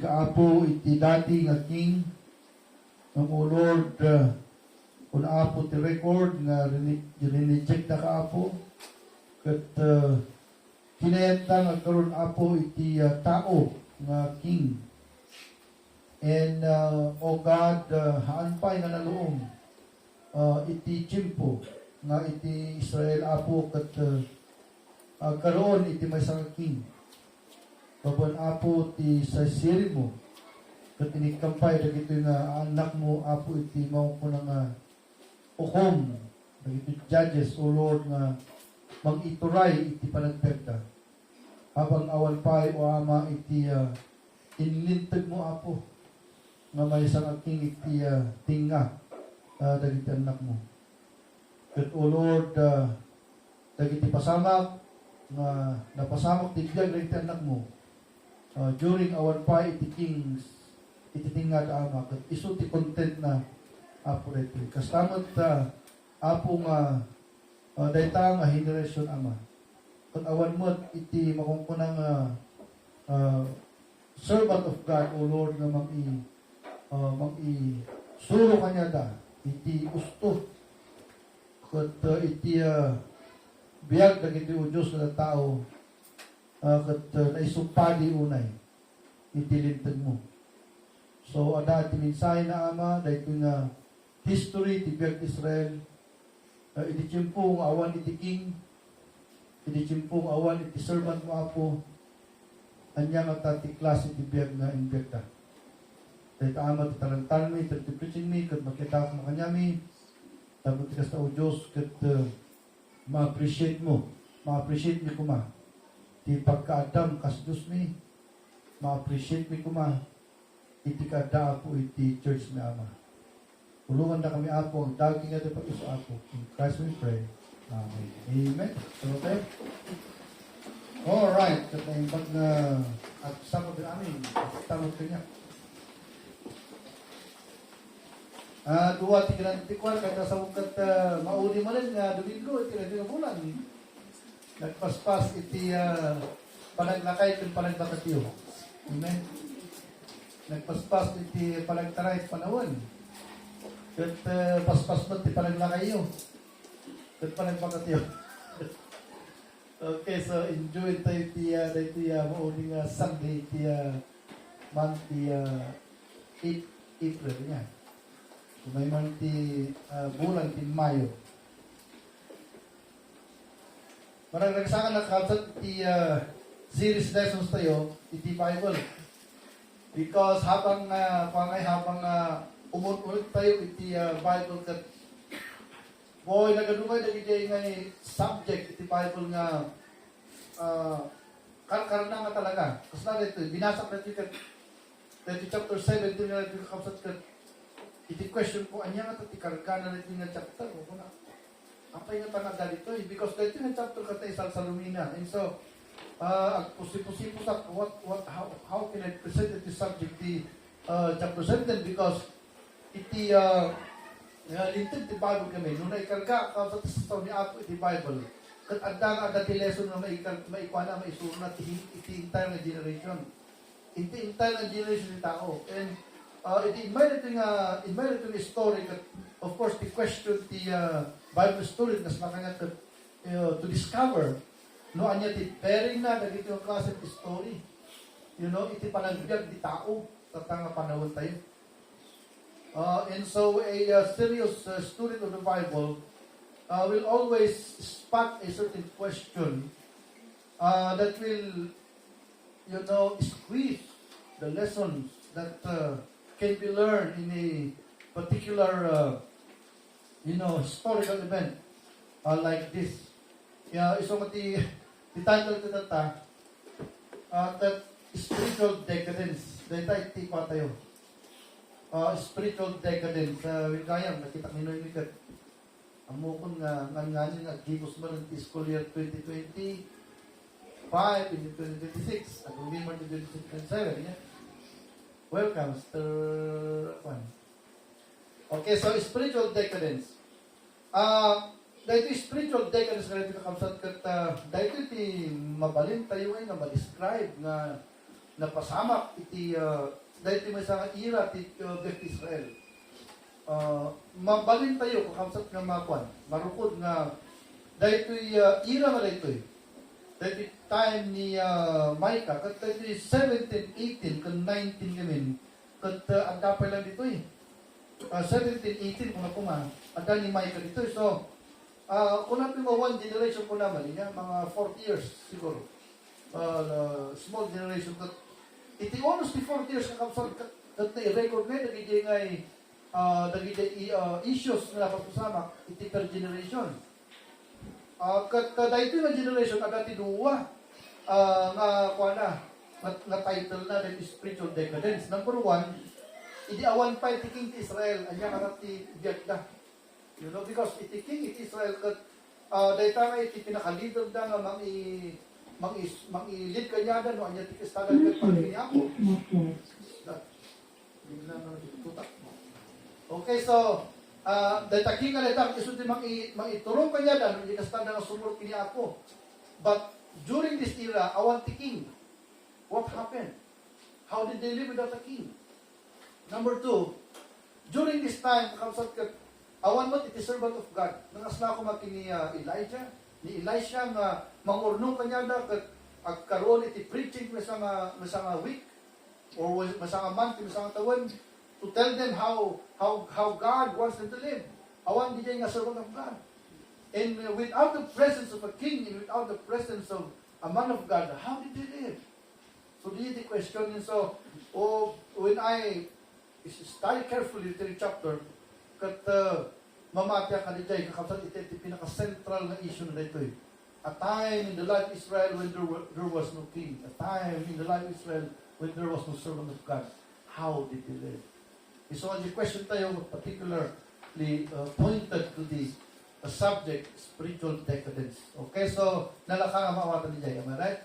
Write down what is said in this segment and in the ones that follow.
kaapo iti dati nga king ng O Lord kung apo ti record nga rineject na kaapo kat kinayanta nga karon apo iti tao nga king and O God haanpay nga naluom iti chimpo nga iti Israel apo kat karoon iti may nga king Babuan apo ti sa siri mo kat inikampay dagito nga anak mo apo iti mao ko nga ukom dagito judges o Lord nga mag-ituray iti panagpegda habang awan pay o ama iti inlintag mo apo nga may isang king iti tinga dagiti anak mo kat o Lord dagiti pasamak nga napasamak ti biyag dagiti anak mo during awan pa iti kings iti tinga ama kat iso ti content na apo reto kastamot apo nga dayta nga generation ama kat awan mo iti makungkunang servant of God o Lord nga suro kanya da iti gusto kat iti biyag dagiti o Diyos na tao kat naisumpadi unay itilintag mo. So, ada iti mensahe na ama, dahil nga history ti biyag Israel, iti tiyempong awan iti king, iti tiyempong awan iti servant mo apo, anya nga tati klase ti biyag nga inbiyagda. Dahil ama ti talantan mi, ti preaching mi, kat makita ko makanyami, tapos ti kasta o Diyos, kat ma-appreciate mo, ma-appreciate mi kuma. Di pagka-Adam kas Diyos mi, ma-appreciate mi kuma, iti kada po iti church na ama. Ulungan na kami apo, ang daging nga dapat iso apo. In Christ we pray. Amen. Amen. Okay? Alright. Kat na imbag na at sama din amin. Tanong ko niya. Duwa ti kinantikwan, kaya sa mukat mauni mo rin nga Domingo, iti na bulan. Nagpaspas iti panaglakay iti panagbakatiyo. Amen. Nagpaspas iti panagtaray panawan. Kat paspas mo iti panaglakayo. Kat panagbakatiyo. Okay, so enjoy tayo iti mauling Sunday iti month iti 8 April niya. So may month iti bulan iti Mayo. Maragsakan na kalsat iti series lessons tayo, iti Bible. Because habang umunut tayo iti Bible kat boy nagadumay dagiti nga subject iti Bible nga karna nga talaga. Kasi na ito, binasak na ito kat chapter 7 ito nga ito kakapsat kat iti question ko, anya nga ito karga na ito nga chapter o na apay nga tanagal ito because dito nga chapter katay sa Salumina. And so, pusi-pusi sa how can I present this subject the chapter 7 because iti lintid ti Bible kami. Nung naikarga ka sa ni Apo iti Bible, kat adda nga ti lesson na maikwana, maisuro na iti entire nga generation. Iti entire nga generation ni tao. And iti in my story kat of course the question the Bible story nas makanya to discover no anya ti pairing na dagiti yung klase ti story. You know, iti panagbiag di tao sa tanga panahon tayo. And so a serious student of the Bible will always spot a certain question that will, you know, squeeze the lessons that can be learned in a particular historical event like this. Iso mati the title ito that spiritual decadence. Dahil iti pa tayo. Spiritual decadence. Kaya, nakita nino yung ikat. Amukon nga nganin at gibos mo ng school year 2025 into 2026. At hindi mo 2027. Yeah? Welcome, Mr. Juan. Okay, so spiritual decadence. Dahil spiritual decadence na ito kakamsat kat dahil iti mabalin tayo ay na ma-describe na napasamak iti dahil may sa ira ti Bet Israel. Mabalin tayo kakamsat nga makuan. Marukod nga dahil ira nga dahil dahil time ni Micah, kat dahil 17, 18, kan 19 gamin, kat agdapay lang dito 17, 18 kung ako nga, agda ni Micah dito. So, kung natin mo one generation ko naman, mga 40 years siguro. Small generation, kat iti almost 40 years kakamsat, kat na-record na nagiging issues na napapasama, iti per generation. Kada ito yung generation, agad tinuwa nga title na that is spiritual decadence. Number one, idi awan pa iti king ti Israel, anya karat ti biyagda. You know, because iti king iti Israel, dahil tama iti pinaka-leader da nga mang-i-lead kanya da, no, anya ti kastagan kat pag-inya ko. Okay, so, dahil taking nga letang isunod mang-iturong kanya dan, hindi kasta na sumurot kini ako. But during this era, awan ti king. What happened? How did they live without a king? Number two, during this time, kakamsat ka, awan mo iti servant of God. Nangasla ko makini Elijah, ni Elisha nga mangurnong kanya da, agkaroon iti preaching masanga week, or masanga month, masanga taon, to tell them how God wants them to live. Awan di nga servant of God. And without the presence of a king, and without the presence of a man of God, how did they live? So this is the question. And so, when I study carefully the chapter, kat mamatya ka di jay, kakapsat iti pinaka-central na issue na ito. A time in the life of Israel when there was no king. A time in the life of Israel when there was no servant of God. How did they live? So the question tayo particularly pointed to the subject, spiritual decadence. Okay, so nalaka nga mawatan ni Jay, am I right?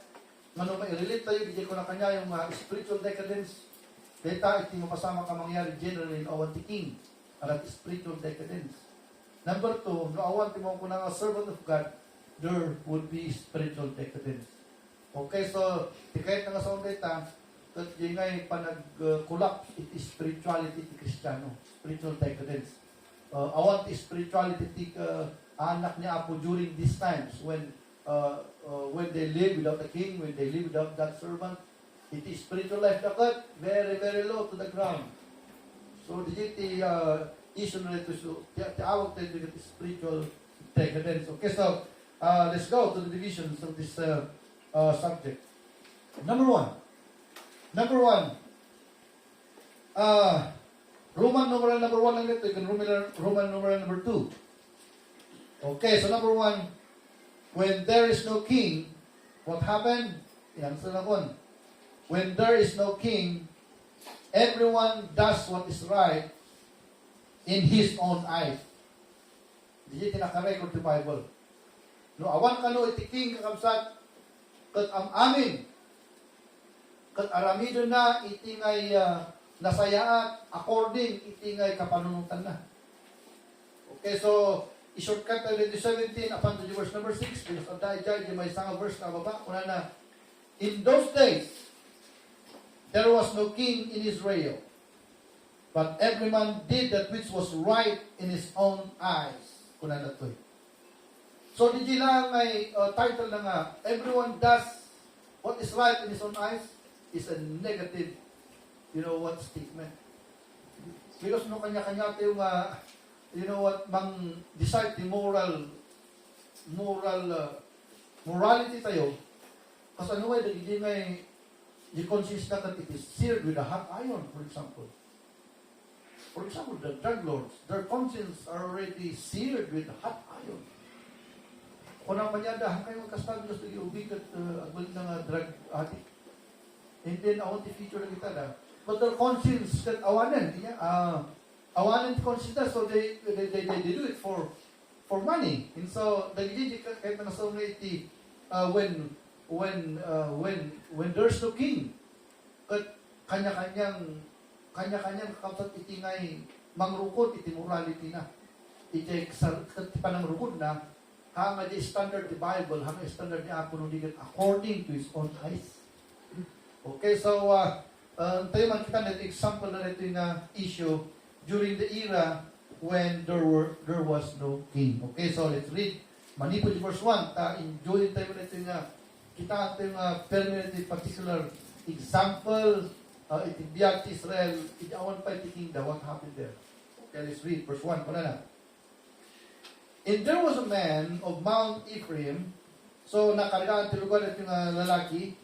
Mano ma-relate tayo, bigyan ko na kanya yung spiritual decadence. Data, iti mapasama ka mangyari generally in awan ti king. Arat spiritual decadence. Number two, no awan ti mo ko na servant of God, there would be spiritual decadence. Okay, so tikayat na nga sa data, that yung ngay panag-collapse, it is spirituality ti Kristiyano, spiritual decadence. Awan ti spirituality ti anak niya Apo during these times when they live without a king, when they live without that servant, it is spiritual life dapat very, very low to the ground. So the issue na ito, so tiawag tayo dito spiritual decadence. Okay, so let's go to the divisions of this subject. Number one, Roman numeral number 1 lang dito, Roman numeral number 2. Okay, so number 1, when there is no king, what happened? I-answer na ko. When there is no king, everyone does what is right in his own eyes. Hindi tinaka-record the Bible. No, awan ka no, iti king kakamsat, kat ang amin, kat aramido na iti ngay nasayaat according iti ngay kapanunutan na. Okay, so i-shortcut tayo dito 17 upon to verse number 6 because of that may isang verse na baba kuna na in those days there was no king in Israel but every man did that which was right in his own eyes. Kuna na to. So di lang may title na nga everyone does what is right in his own eyes is a negative, statement. Because no kanya-kanya tayo mang-decide the morality tayo. Kasi hindi ngay, the conscience na it is seared with a hot iron, for example. For example, the drug lords, their conscience are already seared with hot iron. Kung ang manyada, kayo magkastag gusto i-ubig at agbalik ng drug addict. And then, awan ti feature na kita na. But their conscience, awanan, awanan ti conscience na, so they do it for money. And so, dagiti kahit na nasa iti, when there's no king, at kanya-kanyang kapat iti ngay mangrukod, iti morality na. Iti panangrukod na, hanga di standard di Bible, hanga standard ni Apo nung according to his own eyes. Okay, so tayo man kita na example na ito yung issue during the era when there was no king. Okay, so let's read Manipul verse 1. Enjoy tayo na ito yung kita ito yung permanent particular example itibiyag ti Israel idawan pa iti kingdom. What happened there? Okay, let's read verse 1. Kuna na. And there was a man of Mount Ephraim. So nakargaan ti lugar ito yung lalaki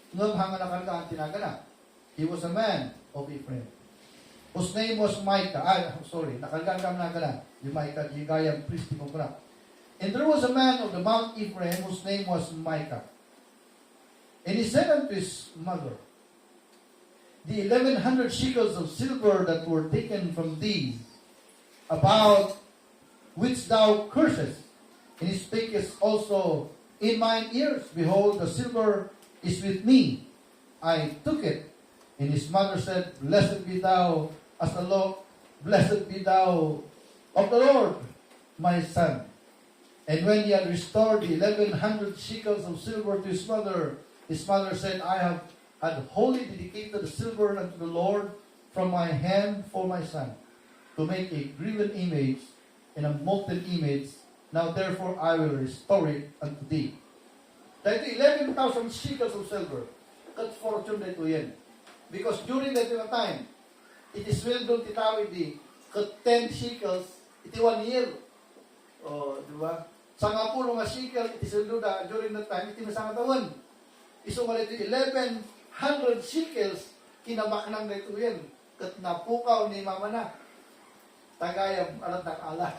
ngam hanga nakargaan tinaga na. He was a man of Ephraim, whose name was Micah. Nakalgan ka na gana. Yung Micah, yung gayang priest mo kuna. And there was a man of the Mount Ephraim, whose name was Micah. And he said unto his mother, the 1,100 shekels of silver that were taken from thee, about which thou cursest, and he spakest also in mine ears, behold, the silver is with me. I took it. And his mother said, Blessed be thou as the Lord, blessed be thou of the Lord, my son. And when he had restored the 1,100 shekels of silver to his mother said, I have had wholly dedicated the silver unto the Lord from my hand for my son, to make a graven image and a molten image. Now therefore I will restore it unto thee. Dahil 11,000 shekels of silver. Kat fortune dito yan. Because during that time, it is well done titawid di, kat 10 shekels, iti 1 year. Di ba? Sa nga pulo nga shekel, iti well done during that time, iti masang taon. Iso nga iti 1,100 shekels, kinabaknang na ito yan. Kat napukaw ni mama na. Tagayam, alat ng ala.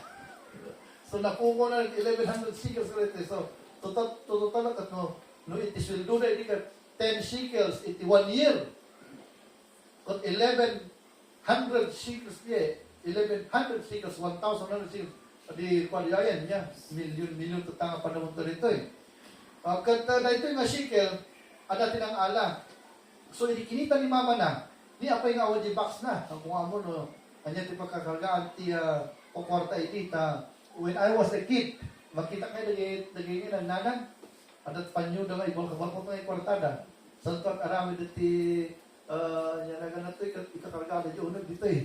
So napukaw na 1,100 shekels ito. So, total kat no iti well done, iti kat 10 shekels, iti 1 year. Kung 1,100 shekels niya, 1,100 shekels, 1,100 shekels, di kwaliayan niya, milyon tutang panahon to rito eh. Kanta na ito yung shekel, ada tinang ala. So, kinita ni mama na, ni apay nga awad box na, ang kung amo no, kanya ti pagkakargaan ti o kwarta itita. When I was a kid, makita kayo nagingin ang nanan, adat panyo na nga, ibang-kabang ko na yung kwartada. Sa ito ang aramid iti yan na ganito, ikakargada yung unag dito eh.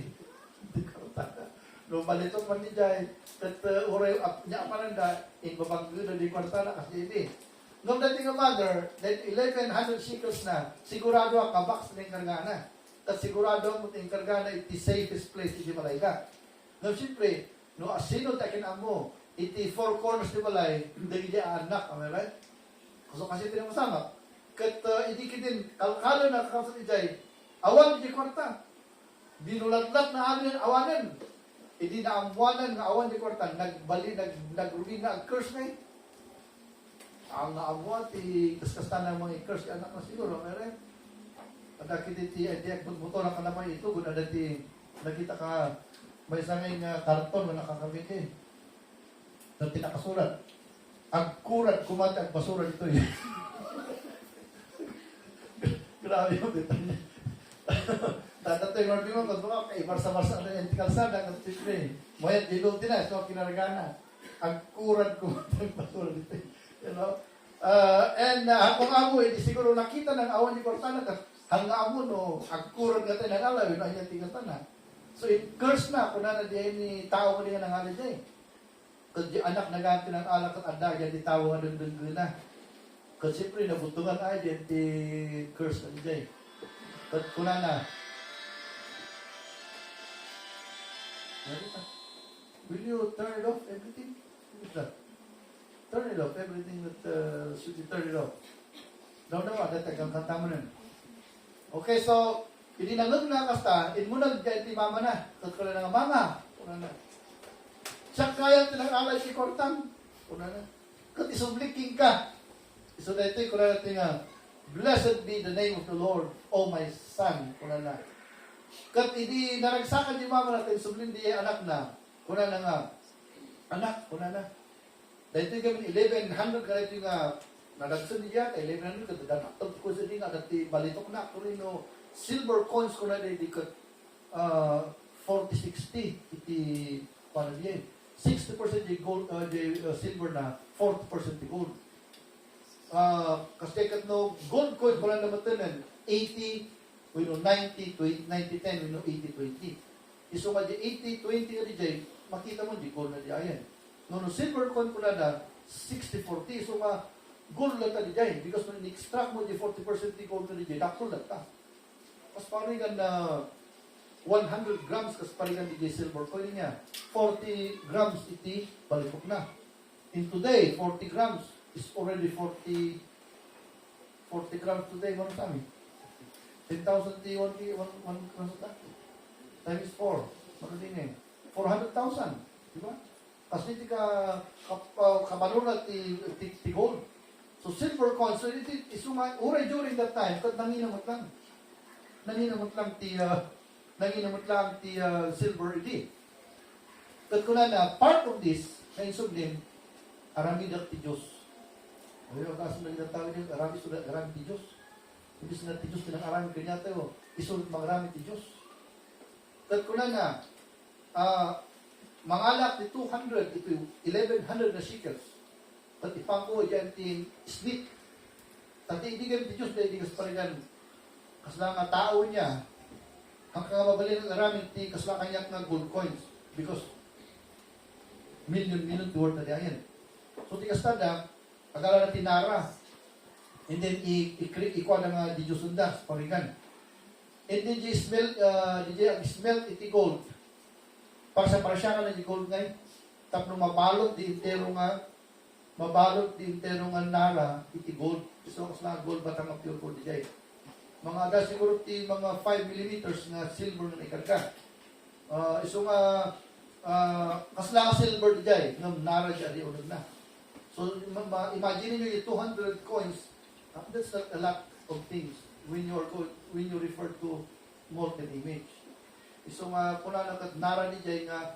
Hindi kartada. No, balitot man ni Jai, that uray niya apananda, in babanggo na di kwartada kasi hindi. Nung dating ang mother, that 1,100 shekels na, sigurado ang kabaks na yung kargana. At sigurado ang muting kargana, iti safest place, iti malayka. No, siyempre, no, asino takin mo, iti four corners di malay, hindi niya anak, am I right? Kasi tinamosama. Kat hindi kitin, kalkalo na kakasal ni Jai, awan di kwarta. Binulatlat na amin awanan. Hindi na amuanan nga awan di kwarta. Nagrugi na ang curse na eh. Ang naamuan, kaskastan ng mga curse, anak na siguro, meron. At nakiti, hindi agbuto na kalamay ito, kung adati, nakita ka, may sangay nga karton na nakakabit eh. Na tinakasulat. Agkurat kumati ang basura dito eh. Grabe yung dito niya. Tatato yung marami mo, kung mga kaibarsa-barsa na yung kalsada, kasi siyempre, mayat dilong din na, so kinaragana. Agkurat kumati ang basura dito eh. You know? Kung amo, hindi siguro nakita ng awan ni Cortana, hang amo no, agkurat ka tayo ng alaw, yun ang yung tingatan na. So, curse na, kung na diyan ni tao ko niya ng alay dyan. Kung di anak naganti ng alak at anda, yan di tao nga dun na. Kung siyempre, nabutungan ay dyan, di curse na dyan. Kung na, will you turn it off, everything? What is that? Turn it off, everything that should be turned it off. No, datagang kanta mo nun. Okay, so, ininangag na kasta, inmunag dyan ti mama na. Kung na nga, mama, kung na. Siya kaya tinag-alay si Kortang, kung na. Kung isubliking ka. So, dito kung na natin nga, blessed be the name of the Lord, O my son, kung na. Kung hindi naragsakan di mama natin, sublin di anak na, kung na nga, anak, kung na. Dahil ito yung 1,100 ka ito nga nadagsan niya, 1,100 ka dadatag ko sa din, dati balitok na, kung no, silver coins ko na di ka 40-60, iti, paano niya 60% di gold, di silver na, 40% di gold. Kasi kat no, gold coin ko lang naman tanan, 80, we know 90, 20, 90, 10, we know 80, 20. Iso nga di 80, 20 nga di jay, makita mo di gold na di ayan. No, silver coin ko na 60, 40. So nga, gold lang ta di jay. Because when extract mo di 40% di gold na di jay, dakol lang ta. Mas paringan na 100 grams kas paringan di jay silver coin niya. 40 grams iti, balikok na. In today, 40 grams is already 40 grams today, ano sa amin? 10,000 ti 1 grams ta. Times 4. Ano din eh? 400,000. Diba? Kasi hindi ka kabalunat ti gold. So silver coin, so iti isuma, uray during that time, kat nanginamot lang. Nanginamot lang ti silver iti. Kat kuna na, part of this, na insublim, aramidak ti Diyos. Ayaw, kaso na ginatawin niyo, arami ti Diyos. Hindi sila ti Diyos, tinang-arami kanya tayo, isunod mangarami ti Diyos. Kat kuna na, mangalak ni 200, ito 1,100 na shekels. At ipangko dyan tin split. At idigan ti Diyos dahil di kasparingan kaslang nga tao niya hanggang mabalin ang araming ti kaslang kanyak nga gold coins because million tuward na diyan. So ti kastada, agala na tinara and then ikuha na nga di Diyos sunda sa paringan. And then di smelt iti gold. Para sa parasya ka na di gold ngay, tapno mabalot di intero nga nara, iti gold. So, kas na gold batang ang pure gold di jay. Mga ada siguro ti mga 5 millimeters nga silver na ikarga. Iso nga, kas na silver di jay, nga nara dyan, di unag na. So, imagine nyo yung 200 coins, that's not a lot of things when you refer to molten image. So nga, kuna na nara ni jay nga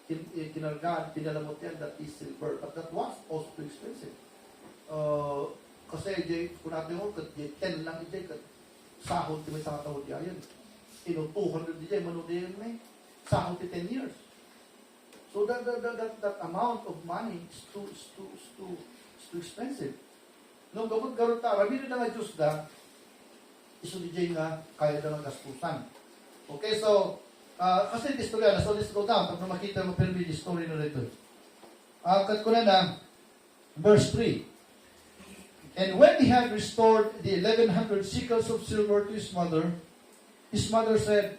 kinargaan, pinalamot yan, that is silver. But that was also too expensive. Kasi jay, kung natin mo, kat 10 lang jay, kat sahod ti may sakatawad di ayan. 200 di jay, manood yan may sahod ti 10 years. So that amount of money is too expensive. Nung gabot garot ta, rami na nga Diyos da, iso di jay nga, kaya na ng gastusan. Okay, so, kasi ito istorya na, so let's go down. Pag makita mo pero yung story na ito. Kat ko na verse 3. And when he had restored the 1,100 shekels of silver to his mother said,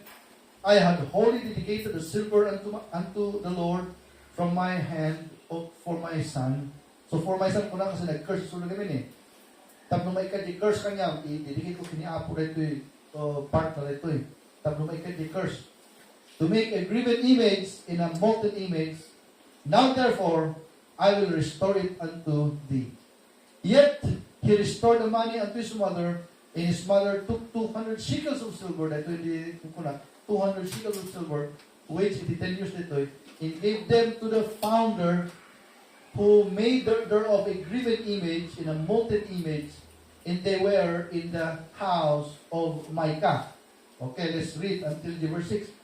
I had wholly dedicated the silver unto the Lord from my hand for my son. So for my son ko na kasi nag-curse sa sulo namin eh. Tapos may ka-curse kanya, i-dedicate ko kini-apo na ito part na ito eh. Tapos may ka-curse. To make a graven image in a molten image, now therefore I will restore it unto thee. Yet he restored the money unto his mother, and his mother took 200 shekels of silver, dito hindi kuna, 200 shekels of silver, which iti 10 years dito, and gave them to the founder, who made thereof a graven image in a molten image, and they were in the house of Micah. Okay, let's read until the verse 6.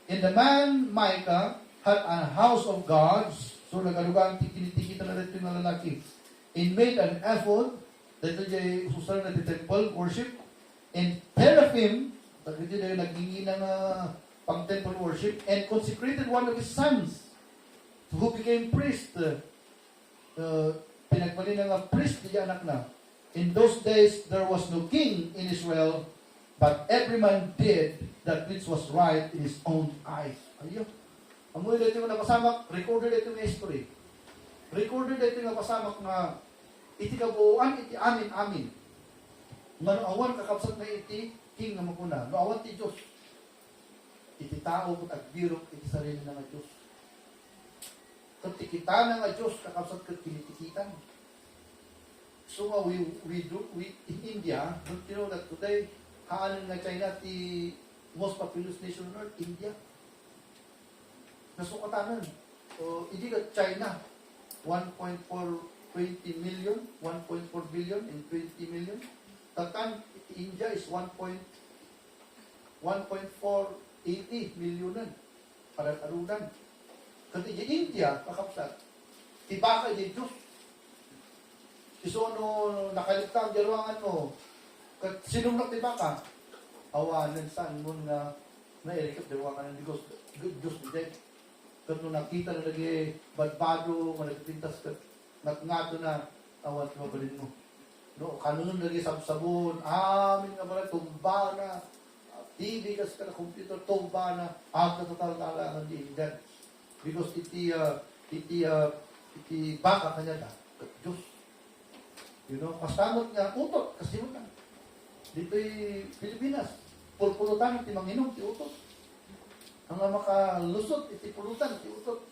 And the man, Micah, had a house of gods. So, nagalugang tinitikita na rin yung lalaki. And made an ephod. Dito yung susal na temple worship. And teraphim. Dito yung nagingin ng pang-temple worship. And consecrated one of his sons, who became priest. Pinagpali ng priest, di anak na. In those days, there was no king in Israel, but every man did that which was right in his own eyes. Ayun. Amoy dito yung napasamak, recorded ito yung history. Recorded ito yung napasamak na iti kabuuan, iti amin. Nga awan kakapsat na iti king na makuna. Awan ti Diyos. Iti tao at agbirok iti sarili na nga Diyos. Katikita na nga Diyos, kakapsat kat kinitikitan. So we in India, don't you know that today, haanan nga China ti most populous nation on earth, India. Nasukatanan. So, hindi ka China, 1.420 million, 1.4 billion, and 20 million. Takan, India is 1.480 millionan. Parang-arunan. Kasi India, kakapsat, tibaka di Diyos. So, nakaliptang jaruangan mo, Kat sinumnak di baka, awanan saan mo nga na-erikap di ba kanan because good Diyos di day. Kat nung nakita na lagi badbado, managpintas kat nakngato na awan mabalin mo. No, kanon lagi sabsabon, amin nga pala, tumba na, TV kas ka na computer, tumba na, total di indan. Because iti baka kanya na, Diyos. You know, kastanot nga, utot, kasi mo na. Dito'y Pilipinas, pulpulutan, iti manginom, ti utot. Ang makalusot, iti pulutan, ti utot.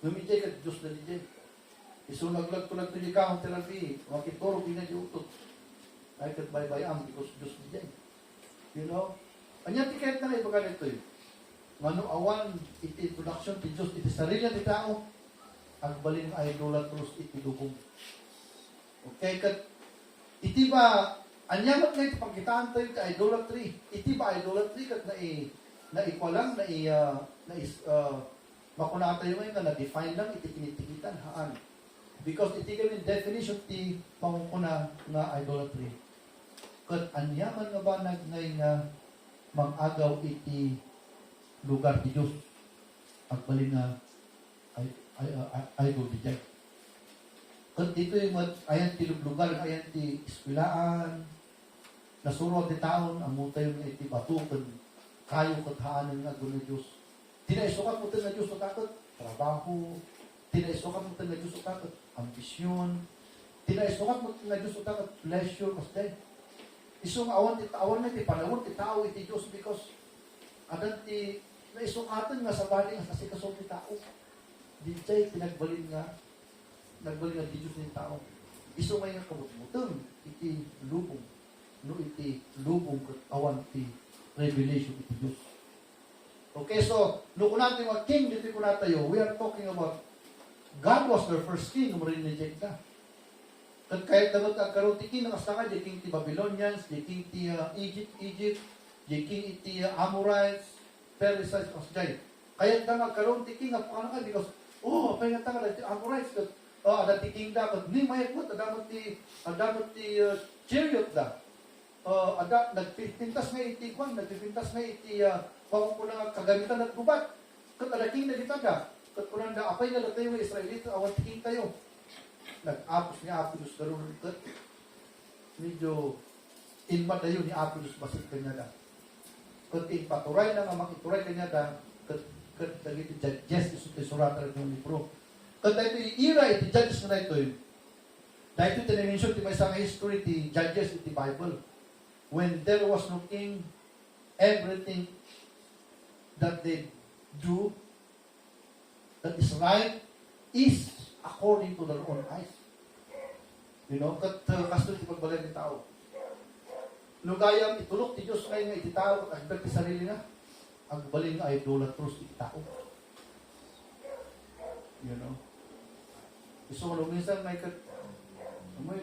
Lumijay ka, Diyos na dijay. Isunaglag ko nagtuloy ka ang therapy, makituro din na di utot. Ay kat baybayam, because Diyos dijay. You know? Anya ti kahit na iba ka nito eh. Mano awan, iti introduction ti Diyos, iti sarili ti tao, agbalin idolatros iti lubong. Okay, kat iti ba anyamat nga iti pagkitaan tayo iti idolatry. Iti ba idolatry kat naikwalang makuna tayo ngayon na na-define lang iti kinitikitan haan. Because iti kami definition ti pangukuna nga idolatry. Kat anyaman nga ba nagnay nga mang-agaw iti lugar ti Diyos agbalin nga idol dijay. Kat dito yung ayan ti lugar, ayan ti iskwilaan, nasurod ti taon, amutay yung iti batukan, kayo kathaanan nga doon na Diyos. Tinaisukat mo tayo na Diyos o takot, trabaho. Tinaisukat mo tayo na Diyos o takot, ambisyon. Tinaisukat mo tayo na Diyos o takot, pleasure, kasday. Isong awan na ti panawon ti tao iti Diyos because adan ti naisukatan nga sa bali nga kasi kasong ti tao. Di chay pinagbalin nga di Diyos ng tao. Iso may nga kabutbutang iti lubong. No iti lubong kat awan ti revelation iti Diyos. Okay, so no natin mga king dito ko natayo, we are talking about God was their first king, reject ka. Kat kahit dapat agkaroon ti king, nakasaka, di king ti Babylonians, di king ti Egypt, di king iti Amorites, Perizzites, kasjay. Kahit na magkaroon ti king, apakana ka, because apay nga tanga, Amorites, ada ti king dapat, ni mayakot, adamot ti chariot da. Nagpipintas nga iti kwan, nagpipintas nga iti pangkulang kagamitan at gubat. Kat ada king na ditaga. Kat kulang da, apay nga tayo ng Israelita, awan ti king tayo. Nag-apos ni Apollos darun kat medyo inmat dayo ni Apollos basit kanya da. Kat ipaturay na nga makituray kanya da, kat dagiti judges iti suratan ng libro. Kat dahito ira iti judges na ito yun. Dahito tinimensyon ti may isang history ti judges iti Bible. When there was no king, everything that they do that is right is according to their own eyes. You know, kat kasto ti pagbalay ni tao. Lugayang itulok ti Diyos ngayon nga iti tao at agdag ti sarili na, agbalay nga idolatros iti tao. You know? So, minsan may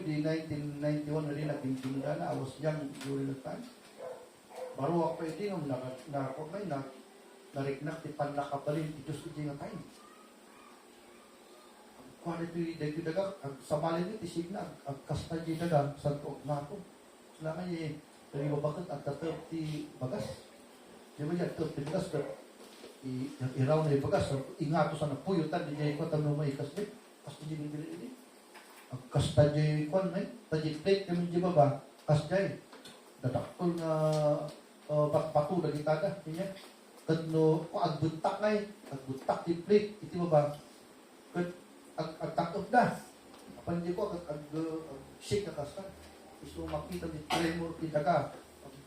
di 1991 na rin nagpintinda na, I was young during that time. Baro ako iti nung nariknak ti panlakabalin ti Diyos iti nga time. Kung ano ito yung daga, samalin ito, isip na, kasta yung daga, sa tuog na ako. Sila nga yung, kaya bakit ang tatap ti bagas. Di ba yan, ti bagas, iraw na yung bagas, ingato sa napuyutan, di niya ikot ang lumay kasdi, kasta yung hindi ini. Ang kasta yung ikon, tajik plate, kami di ba ba, kasta yung, dadakol na patu lagi tada, di niya. Kadno, kung agbuntak na agbuntak di plate, iti ba ba, agtakot na. Apan di ko, shake na kasta. Gusto makita di tremor, kita ka.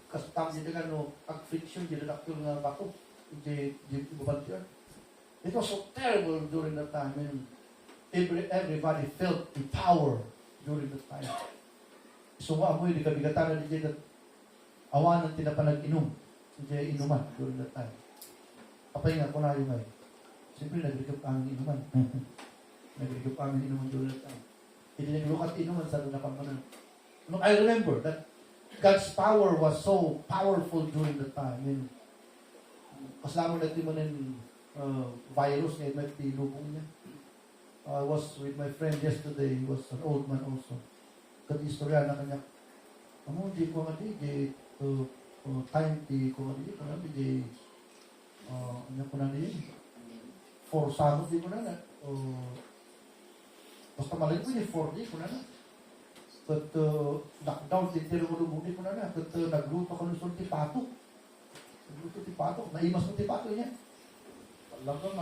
Kastam di daga, no, ag-friction, di dadakil nga bako. Di bubad siya. It was so terrible during that time. And everybody felt the power during that time. So, amoy, di kabigatan na di dyan, awanan tinapanag-inom. Di inuman during that time. Apay nga, kunayo nga. Siyempre, nag-recap ang inuman. Nag-recap ang inuman during that time. Hindi nag-lukat inuman sa doon na pangkanan. I remember that God's power was so powerful during that time. And kasama natin mo ng virus ngayon may pilubong niya. I was with my friend yesterday. He was an old man also. Kat istorya na kanya. Amo di ko nga di time di ko nga di kana di ano ko na di for sabot di ko na basta malay ko di for di ko na kat knockdown di tiro ko lubog di ko na kat nagluto ko ng sulti pato nagluto ti pato naimas mo ti pato niya talagang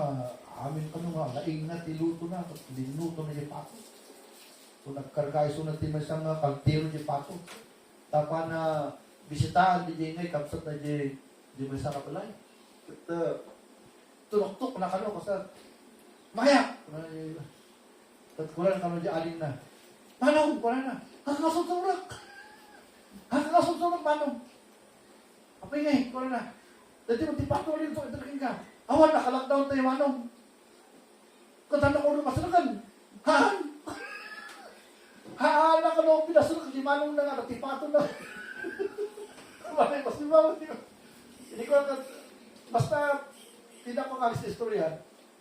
amin ka nung laing na tiluto na kat linuto na di pato so nagkargay so na ti may isang kaldero di pato tapa na bisitahan di ngay kapsat na di may isang kapalay kat tunok-tuk na kano kasi maya kat kulang kano di alin na manong kulang na hakakasuturak manong apa ingay kulang na dati mo tipato rin ito itakin ka awan nakalakdown tayo manong katanda ko rin masalakan haan na ka nung pinasunak di manong na nga tipato na mas limaw hindi ko basta pinapakalis na istorya,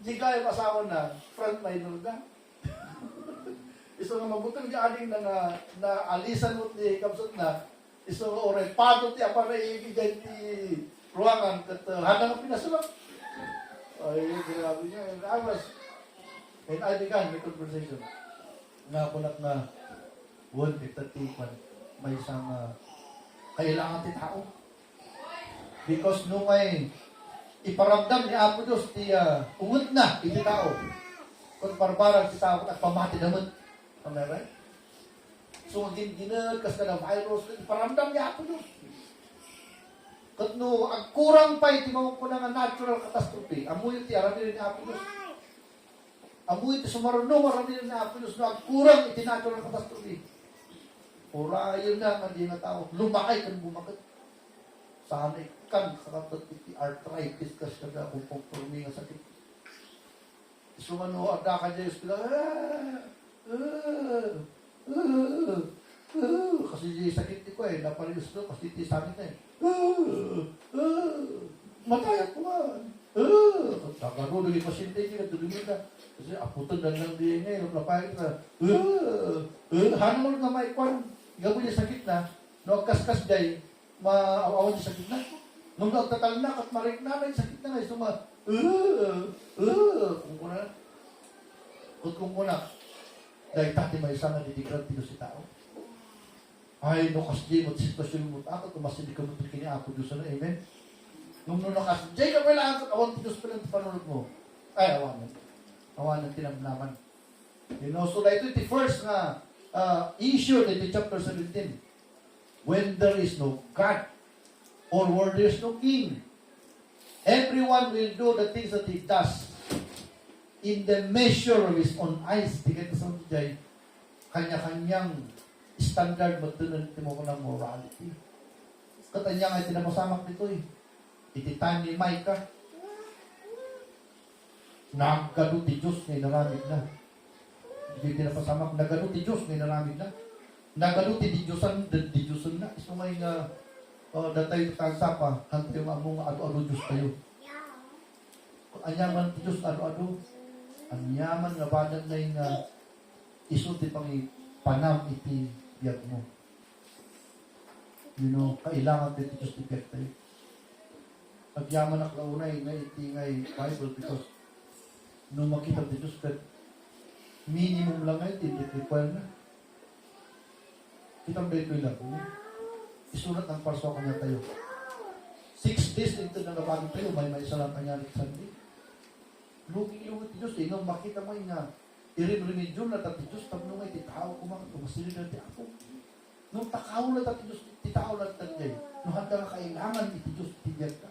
di kaya masawa na frontliner na. Iso nga mabutang di aling na alisan mo di kapsot na, iso nga oray, pato ti apa na ibigay ti ruangan, kat hadang ang pinasulak. Ay, grabe niya. And I began my conversation. Nga ako na one, itatipan, may isang kailangan ti tao. Because nung may iparamdam ni Apo Diyos ti ungot na iti tao. Kung barbarang ti tao at pamati naman. Am I right? So ginag kas na virus iparamdam ni Apo Diyos. Kat no agkurang pa iti mawag nga natural catastrophe. Amoy ti arami ni Apo Diyos. Amoy ti sumarunong arami ni Apo Diyos no agkurang iti natural catastrophe. Ora yun na nga di nga tao. Lumakay kan bumakit. Sana kan karatot iti arthritis kas kada upong turmi nga sakit. So ano ada ka Diyos pila kasi di sakit ko napalius ko kasi ti sakit matayat ko man tagaro di pasyente ki nadulungan ka kasi aputan lang di ngay lapay ka hanol nga may kwan gabo di sakit na no kaskas day maawawan di sakit na nung nagtatal na, kat marik na, may sakit na nga, isuma, kung kuna, dahil tati may isang nadidigrad dito si tao. Ay, nukas di mo, sitwasyon mo, ako, tumas hindi ka mo kini ako Diyos na, amen? Nung nukas, di ka pala ako, awan ti Diyos pala ang panunod mo. Ay, awan ang tinamnaman. You know, so ito iti first nga issue iti chapter 17. When there is no God, or where there is no king. Everyone will do the things that he does in the measure of his own eyes. Tigay sa mga kanya-kanyang standard magtunan mo ko ng morality. Katanya nga itinapasamak nito Iti time ni Micah. Nagano ti Diyos ngay naramid na. Hindi tinapasamak. Nagano ti Diyos ngay naramid na. Nagano ti Diyosan na. Iso may nga datay kansa pa, hantay mo nga ado-ado Diyos kayo. Anyaman ti Diyos ado-ado. Anyaman nga badan na yung iso ti panam iti biyag mo. You know, kailangan ti Diyos ti biyag tayo. Agyaman na kaunay na iti ngay Bible because nung makita ti Diyos kat minimum lang ay iti require na. Kitang beto lang. Isulat ng parso kanya tayo. 6 days into na nabagin tayo, may isa lang kanya sa Sunday. Luging-lugit Diyos, nung makita mo nga, irim-remedyo na tati Diyos, tap nung may titao kumakit, tumasilid na ti ako. Nung takaw na tati Diyos, titao na tati nung handa nga kailangan iti Diyos, tibiyag ka.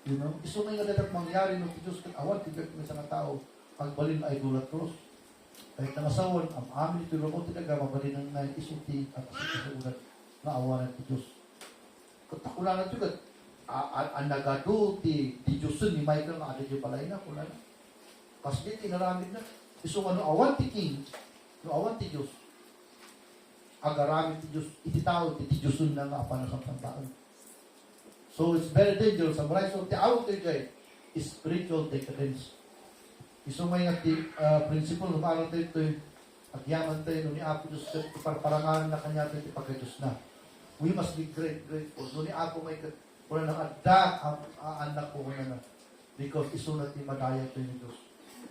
You know? Iso may nga dapat mangyari nung ti Diyos, katawa, tibiyag ka sa tao, pagbalin ay idolatros. Kahit nangasawan, ang amin ito mo talaga, mabalin ng isuti at isuti na awanan ti Diyos. Katakulan juga ang nagado ti Diyosun ni Michael nga ada di balay na kulan. Kasi di tinaramid na. Iso ano awan ti king, no awan ti Diyos. Agaramid ti Diyos, iti tao ti Diyosun na nga apan sa taon. So it's very dangerous. Ang rise of the out there is spiritual decadence. Iso may nga ti principle ng aral tayo ito Agyaman tayo ni Apo Diyos iparparangan na kanya tayo ipagkaitos na. We must be grateful. Ni Apo may wala nang adda ang anak ko na because isunat ni madaya tayo ni Diyos.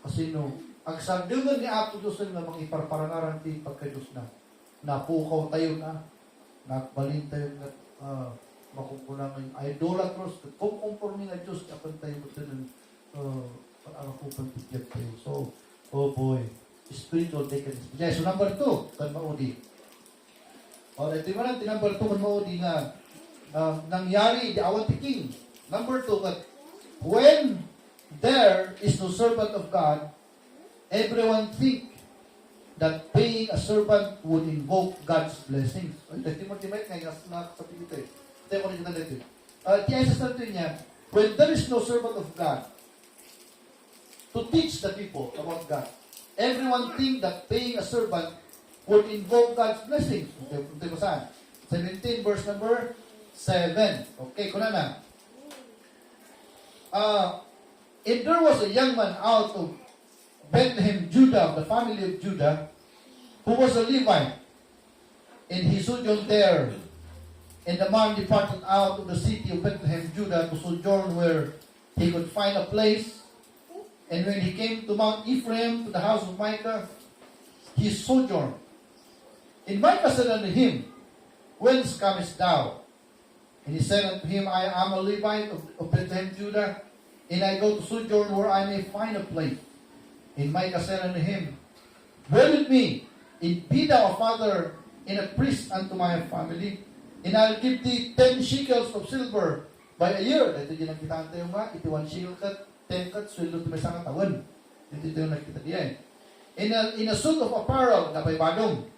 Kasi no, ang sandungan ni Apo Diyos na mga iparparangaran tayo ipagkaitos na. Napukaw tayo na. Nagbalin tayo na makukulang ng idolatros. Kung kumpormi nga Diyos, apan tayo mo tayo ng pag-arakupan tigyat tayo. So, oh boy, spiritual taken. Okay, so number 2, kan maudi. O, ito yung man, number 2, kan maudi nga, nangyari, the awati king. Number 2, kan, when there is no servant of God, everyone think that paying a servant would invoke God's blessings. Ito yung motivate nga, nakasabi dito eh. Ito yung motivate dito. Tiyan sa sarito niya, when there is no servant of God, to teach the people about God, everyone think that paying a servant would invoke God's blessings. Ito yung saan? 17 verse number 7. Okay, kuna na. If there was a young man out of Bethlehem, Judah, the family of Judah, who was a Levite, and he sojourned there. And the man departed out of the city of Bethlehem, Judah, to sojourn where he could find a place. And when he came to Mount Ephraim, to the house of Micah, he sojourned. And Micah said unto him, Whence comest thou? And he said unto him, I am a Levite of Bethlehem, Judah, and I go to sojourn where I may find a place. And Micah said unto him, Dwell with me, and be thou a father and a priest unto my family, and I'll give thee 10 shekels of silver by a year. Ito yung nakita tayo nga, iti 1 shekel kat, 10 kat, sweldo ito may isang katawan. Ito yung nakita diyan. In a suit of apparel, na may badong,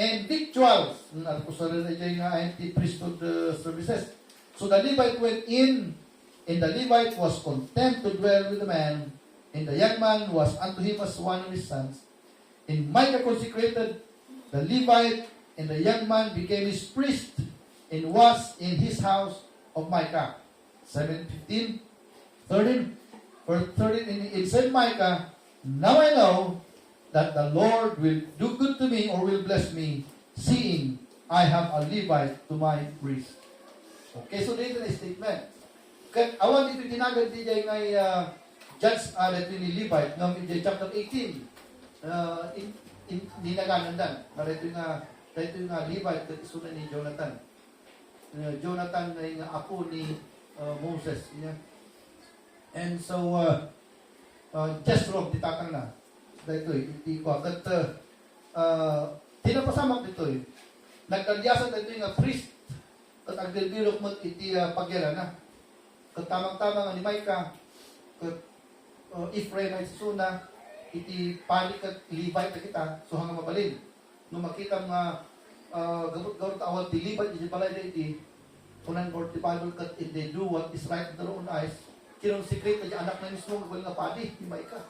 and victuals, at ko sa rin ay nga anti-priesthood services. So the Levite went in, and the Levite was content to dwell with the man, and the young man was unto him as one of his sons. And Micah consecrated the Levite, and the young man became his priest, and was in his house of Micah. 7:15, 13, verse 13, and it said Micah, Now I know that the Lord will do good to me or will bless me, seeing I have a Levite to my priest. Okay, so dito na statement. Awan dito tinagal di jay ngay Judge dito ni Levite, no, in chapter 18, dinaganan dan. Dito nga Levite, kat isuna ni Jonathan. Jonathan na yung apo ni Moses. Yeah. And so, Jethro, ditatang na. Dito iti ko. At tinapasamak dito eh. Nagkalyasan dito yung priest at agdilbilok mo iti pagyala na. Kat tamang-tamang ni Micah, kat Ephraim ay susuna, iti palik at Levite na kita, so hanggang mabalin. Nung makita mga gamot-gamot awal di Levite, iti balay na iti, kunan or the Bible kat if they do what is right in their own eyes, kinong secret na anak na mismo ng nga padi, ni Micah.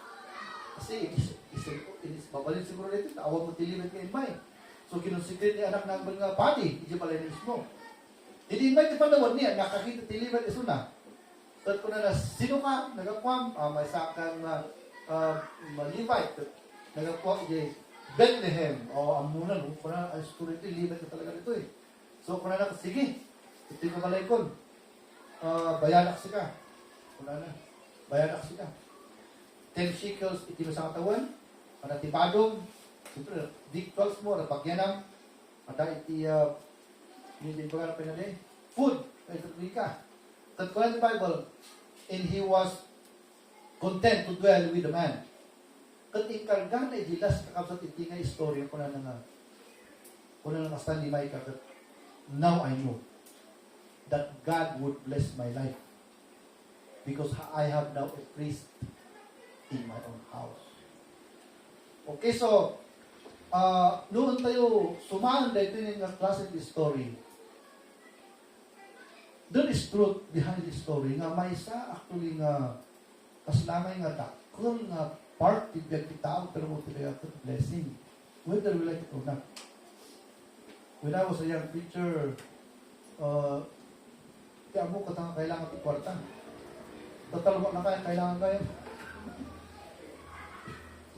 Kasi, babalin siguro nito, awal mo ti Levite kay Micah. So kinong secret ni anak ng nga padi, iti balay na mismo. Hindi Micah panawad niya, nakakita ti Levite iso na. At kung na sino ka, nagakwam, may sakang Levite, nagakwam, Bethlehem, o amunan, kung na, ay security, Levite na talaga nito eh. So kung na, sige, ito yung kabalay ko, bayanak sika. Kung na, bayanak sika. 10 shekels, iti mo sa katawan, manatipadong, siyempre, victuals mo, napagyanam, ada iti, hindi ba nga na food, ay tatuloy ka. That in the Bible, and he was content to dwell with the man. Kat inkarga na idilas kakabsat iti nga istorya ko na nga Stanley Micah. Now I know that God would bless my life because I have now a priest in my own house. Okay, so noon tayo sumaan dito yung klase ng story. There is truth behind the story nga may isa actually nga kaslamay nga dakol nga part ti biag ti tao pero mo ti blessing whether we like it or not. When I was a young preacher, kaya mo katang kailangan ti kwarta. Tatalwa na kailangan kayo.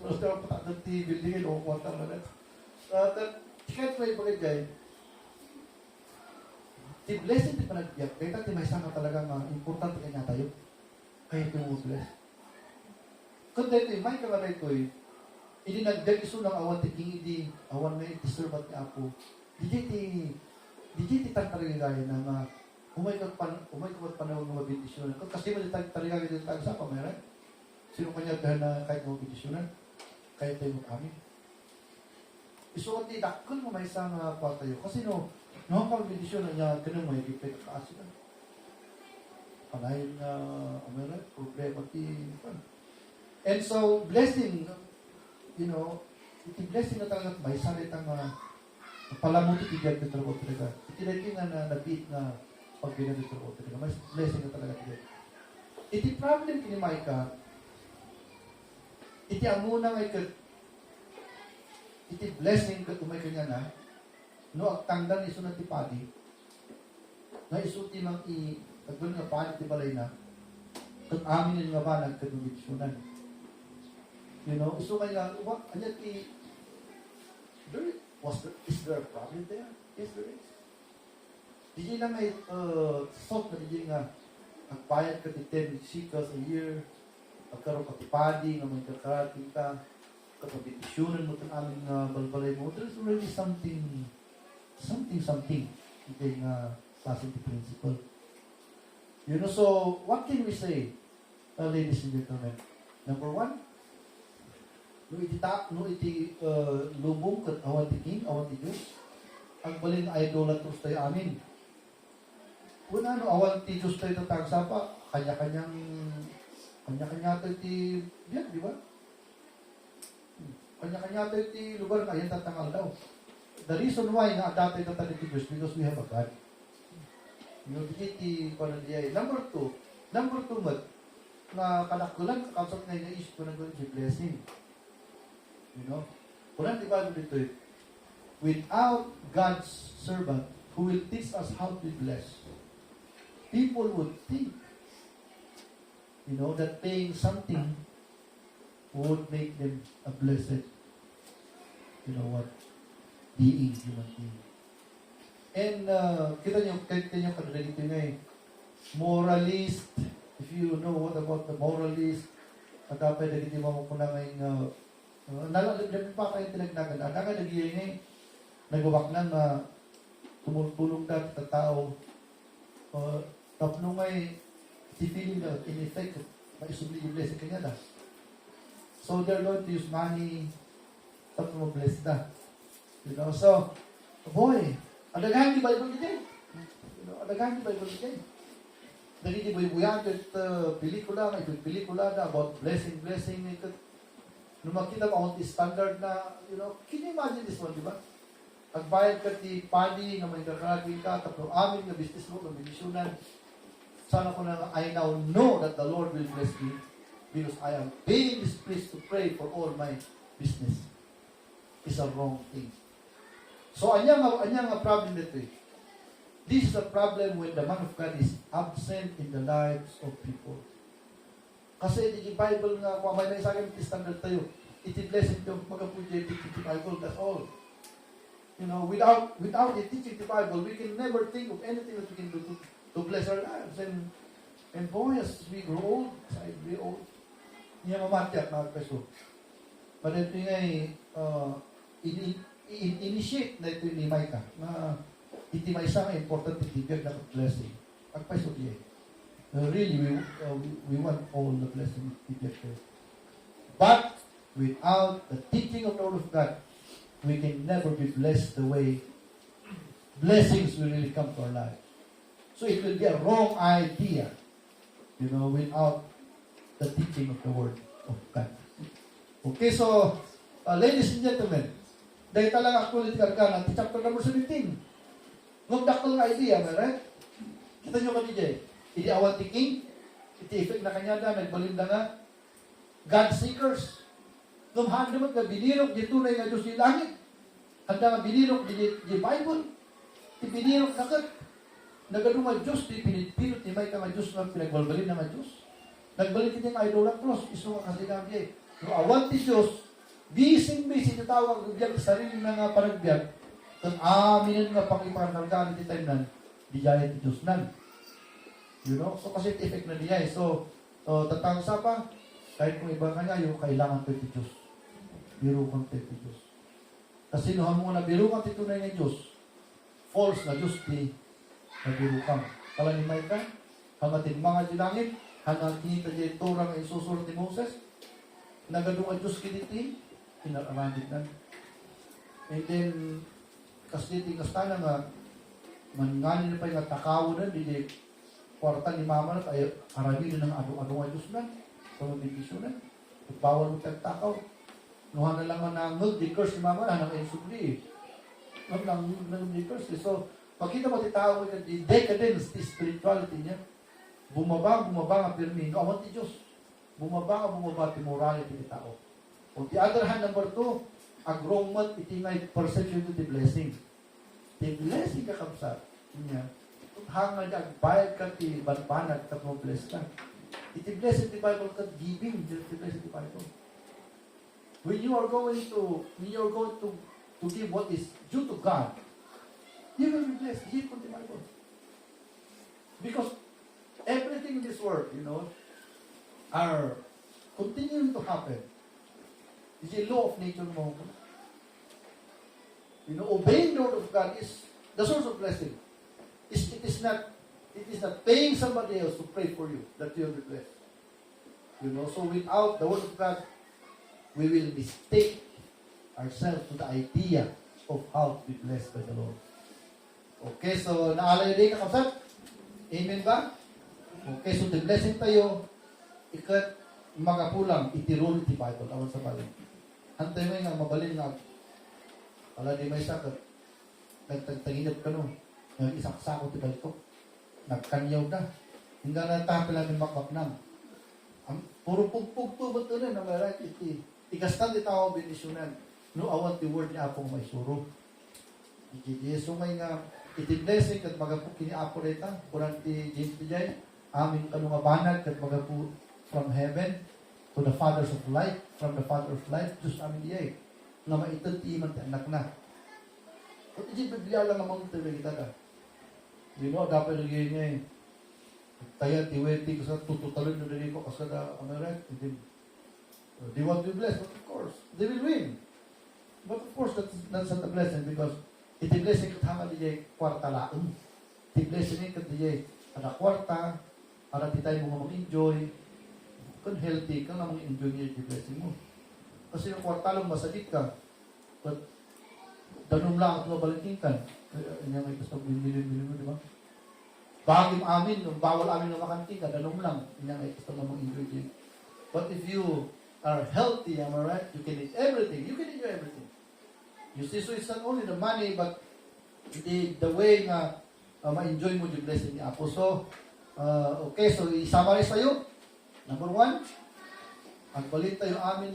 So, patak ti building o kwarta na rin. kahit may bagay, the blessing di panagbiyak, kaya natin may sana talagang importante kanya tayo. Kaya ito yung bless. Kung dito, may kagana ito hindi nagdagiso ng awan tiging hindi awan nga itiserbat ni Apo. Di talaga gaya na umay ka panawag ng mabindisyonan. Kasi mo talaga dito tayo sa pamayaran. Sino kanya dahil na kahit mabindisyonan? Kahit tayo kami. Isuot di dakon mo may isang tayo. Kasi no pabindisyonan niya, ganun mo, hindi pa kaasi ka. Panayin na, problema ti. And so, blessing, iti blessing na talaga, may salit ang palamuti tigyan ng trabaho talaga. Iti natin na nabit na pagbinan ng trabaho talaga. May blessing na talaga tigyan. Iti problem kini Micah, iti amuna ngay iti blessing ka tumay kanya na, no, ang tanggal iso na ti padi, na isuti mang agul nga padi ti balay na, kung amin nga ba nagkadumitsyonan. Iso kaya, anya ti, is there a problem there? Yes, there is. Di na may thought na di nga, agbayad ka ti 10 shekels a year, agkaroon ka ti padi, nga may kakarating ka, kapabindisyonan mo itong aming balbalay mo, there's already something. Ito yung klaseng principle. So, what can we say, ladies and gentlemen? Number one, no iti lubong kat awan ti king, awan ti Diyos, ang balin idolatros tayo amin. Kung awan ti Diyos tayo tatagsapa, kanya-kanya tayo ti biyak, di ba? Kanya-kanya tayo ti lugar na yan tatangal daw. The reason why na dati tatali ti Diyos because we have a God. Ti panandiyay. Number two, mat, na kanakulan, kakasok na inaisip ko na gawin si blessing. Kulang di ba dito without God's servant who will teach us how to bless, people would think, that paying something would make them a blessed, being, human being. And kita nyo kanila dito nga moralist, if you know what about the moralist, dapat na hindi mo ko na ngayon, nalalagyan pa kayo tinagnagan. Ang nga nagiyay nga, nagawak na tumulong dati sa tao, tapno nga feeling na in effect, maisubli yung blessing kanya na. So they're going to use money, tapno mo bless na. So, boy, alagahan di Bible din. Alagahan di Bible din. Dali di buyan at pelikula na about blessing. Nung makita mo ang standard na, can you imagine this one, di ba? Agbayad ka ti padi na may kakaragin ka, tapos amin na business mo, na minisyonan. Sana ko na, I now know that the Lord will bless me because I am paying this place to pray for all my business. It's a wrong thing. So, anya nga problem nito eh. This is a problem when the man of God is absent in the lives of people. Kasi di Bible nga, kung may sa akin, standard tayo. Iti blessing yung magapuja, iti Bible, that's all. Without the teaching the Bible, we can never think of anything that we can do to bless our lives. And boy, as we grow old, niya mamatyak mga peso. But ito nga initiate na ito ni Micah na iti may isang important itibiyag na blessing. Ang peso diya. Really, we want all the blessing itibiyag ko. But without the teaching of the Word of God, we can never be blessed the way blessings will really come to our life. So it will be a wrong idea, without the teaching of the Word of God. Okay, so, ladies and gentlemen, dahil talaga ako ulit karga ng chapter number 17. Nung dakol nga idea, right? Kita nyo kami dyan. Hindi awan ti king, iti effect na kanya na, nagbalinda nga, God seekers. Nung handa mo nga binirok, di tunay nga Diyos di langit. Handa nga binirok, di Bible. Di binirok na kat. Nagadong nga Diyos, di pinipilot, di may ka nga Diyos na pinagbalbalin na nga Diyos. Nagbalin kita nga idolatros, iso nga kasi kami. Nung awan ti Diyos, Bising-bising tawag ang biyag sa sarili na nga panagbiag. Kung aminin nga pangipangalgaan iti time nan, di jaya ti Diyos nan. You know? So kasi effect na diya. So tatang sa pa, kahit kung iba nga ngayon, kailangan ko iti Diyos. Biro kang iti Diyos. Kasi no mo na biro kang titunay ng Diyos, false na Diyos ti na biro kang. Kalanimay ka, hamatin mga dilangit, hanggang kita diya turang isusulot ni Moses, nagadung ang Diyos kiniti, pinaramanit na. And then, kasi kastana nga, manganin na pa yung takaw na, di kwarta ni mama na, kaya arami na ng adong ang Diyos na, sa mabibisyo na. Bawal mo takaw. Nuha na lang nga nangag, di curse ni mama na, nang insubli. Nang di curse. So, makita mo titawag ka, di decadence, di spirituality niya. Bumaba ang pirmino, awan ti Diyos. Bumaba ti morality ni tao. On the other hand, number 2, agrongmat iti ngay perception to the blessing. The blessing ka kamsat. Niya. Hanga niya, agbayad ka ti banbanag kat mo bless ka. Iti blessing ti Bible kat giving, iti blessing ti Bible. When you are going to give what is due to God, you will be blessed. Give from the Bible. Because everything in this world, are continuing to happen. It's a law of nature mo. Obeying the word of God is the source of blessing. It is not paying somebody else to pray for you that you will be blessed. So without the word of God, we will mistake ourselves to the idea of how to be blessed by the Lord. Okay, so naalala din ka kapsat? Amen ba? Okay, so the blessing tayo, ikat magapulang, itirul ti Bible, awan sa balin. Antay mo nga, mabalin nga, wala di may sakat, nagtagtaginap ka no, nag-isaksa ko ti balito, nagkanyaw na, hindi na tapil namin makapnang. Puro pugpug to, ba't na, namaray, ikastan di tao binisyonan, no, awan ti word ni Apong may suro. So may nga, iti blessing, kat magapuk kini Apo reta, kurang ti James ti Jay, amin kanungabanag, kat magapuk from heaven, to the fathers of life, from the father of life, Diyos amin diya nga maitad ti iman ti anak na. At iti Biblia lang amang tibay kita ka. Dapat nagiging niya taya ti weti ko sa tututalin nyo dali ko kasada kamaret. They want to be blessed, but of course, they will win. But of course, that's not a blessing because iti blessing katama diya kwarta laang. Iti blessing kat diya ada kwarta, para di tayo mga mag-enjoy, kung healthy ka na mag-enjoy niya yung blessing mo. Kasi yung kwarta lang masagit ka, but danong lang at mabalikin ka. Kaya may gusto bilin mo, di ba? Bagim amin, bawal amin na makanting ka, danong lang. Kaya may gusto na mag-enjoy niya. But if you are healthy, am I right? You can eat everything. You can enjoy everything. You see, so it's not only the money, but the way na ma-enjoy mo yung blessing ni Apo. So, okay, so i-summarize tayo. Number 1, agbalin tayo amin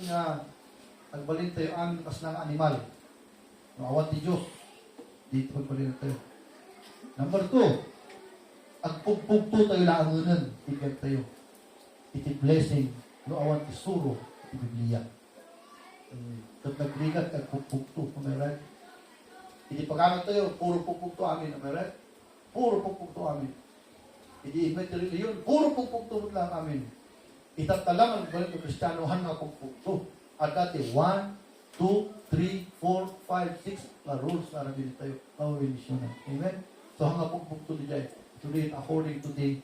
kas ng animal. Awat ni Diyos. Dito agbalin tayo. Number 2, agpugpugto tayo laangunan. Tigag tayo. Iti blessing. Awat ni Suro. Iti Biblia. Kat nagrigat, agpugpugto. Right? Iti pagkamat tayo, puro pugpugto amin. Right? Puro pugpugto amin. Iti imetri yun, puro pugpugto lang amin. Itatalang ang balik ng Kristiyanohan nga pugpugto. At dati, 1, 2, 3, 4, 5, 6 na rules na nabili tayo. Mawilisyonan. Amen? So, hanga pugpugto niya. Today, according to the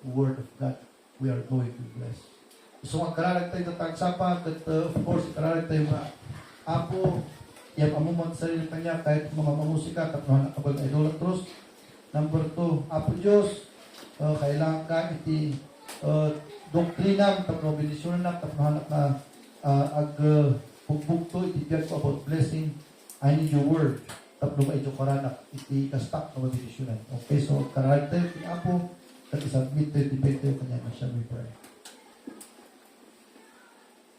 Word of God, we are going to be blessed. So, magkaralag tayo ng tagsapa. At of course, magkaralag tayo mga Apo. Yan amuman sa sarili kanya kahit mga mamusika at mga nakabal na idolatros. Number 2, Apo Diyos, kailangan ka iti doktrina, tapno binisyon na, tapno hanap na pugpugto, iti biyag ko about blessing. I need your word. Tapno ba ito karanak, iti kastak na binisyonan. Okay, so karalag tayo, iti Apo, at isubmit tayo, iti tayo kanya na siya may prayer.